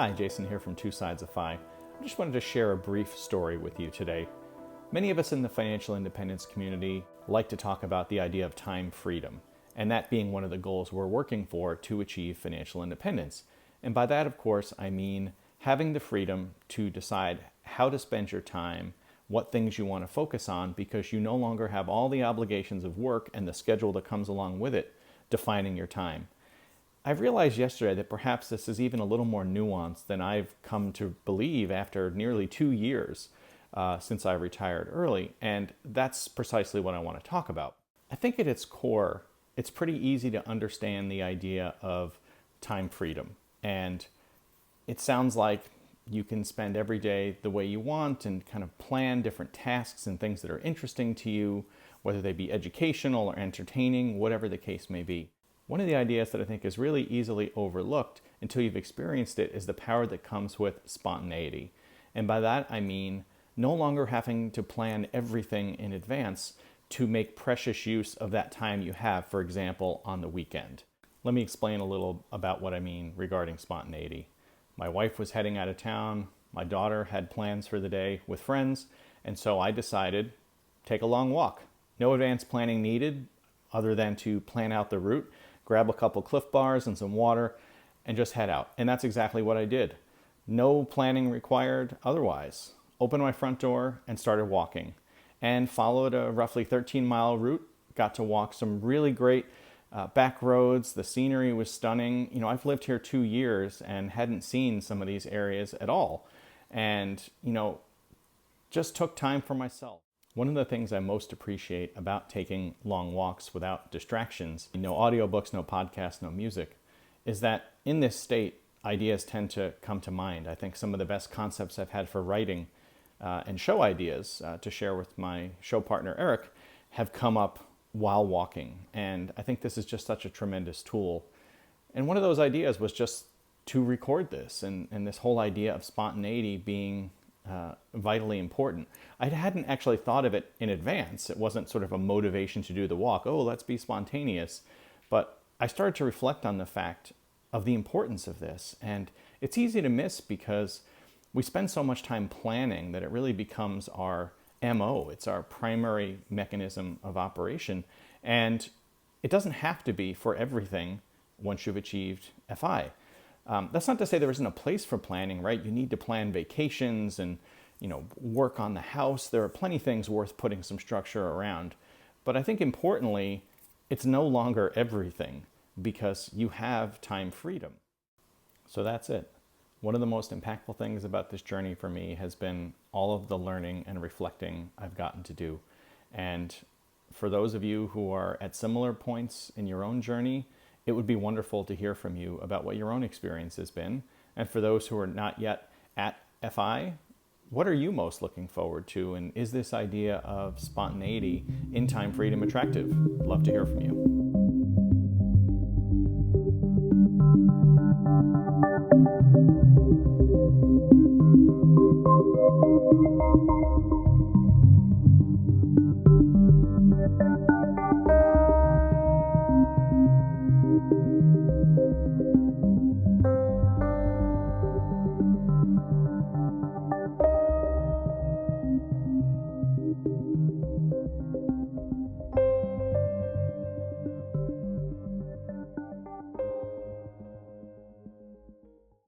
Hi, Jason here from Two Sides of Fi. I just wanted to share a brief story with you today. Many of us in the financial independence community like to talk about the idea of time freedom, and that being one of the goals we're working for to achieve financial independence. And by that, of course, I mean having the freedom to decide how to spend your time, what things you want to focus on, because you no longer have all the obligations of work and the schedule that comes along with it defining your time. I've realized yesterday that perhaps this is even a little more nuanced than I've come to believe after nearly 2 years since I retired early, and that's precisely what I want to talk about. I think at its core, it's pretty easy to understand the idea of time freedom, and it sounds like you can spend every day the way you want and kind of plan different tasks and things that are interesting to you, whether they be educational or entertaining, whatever the case may be. One of the ideas that I think is really easily overlooked until you've experienced it is the power that comes with spontaneity. And by that I mean no longer having to plan everything in advance to make precious use of that time you have, for example, on the weekend. Let me explain a little about what I mean regarding spontaneity. My wife was heading out of town, my daughter had plans for the day with friends, and so I decided, take a long walk. No advanced planning needed other than to plan out the route, grab a couple Cliff Bars and some water, and just head out. And that's exactly what I did. No planning required otherwise. Opened my front door and started walking, and followed a roughly 13-mile route. Got to walk some really great back roads. The scenery was stunning. You know, I've lived here 2 years and hadn't seen some of these areas at all. And, just took time for myself. One of the things I most appreciate about taking long walks without distractions, no audiobooks, no podcasts, no music, is that in this state, ideas tend to come to mind. I think some of the best concepts I've had for writing and show ideas to share with my show partner, Eric, have come up while walking. And I think this is just such a tremendous tool. And one of those ideas was just to record this and this whole idea of spontaneity being vitally important. I hadn't actually thought of it in advance. It wasn't sort of a motivation to do the walk. Oh, let's be spontaneous. But I started to reflect on the fact of the importance of this. And it's easy to miss because we spend so much time planning that it really becomes our MO. It's our primary mechanism of operation. And it doesn't have to be for everything once you've achieved FI. That's not to say there isn't a place for planning, right? You need to plan vacations and, work on the house. There are plenty of things worth putting some structure around. But I think importantly, it's no longer everything because you have time freedom. So that's it. One of the most impactful things about this journey for me has been all of the learning and reflecting I've gotten to do. And for those of you who are at similar points in your own journey, it would be wonderful to hear from you about what your own experience has been. And for those who are not yet at FI, what are you most looking forward to? And is this idea of spontaneity in time freedom attractive? Love to hear from you.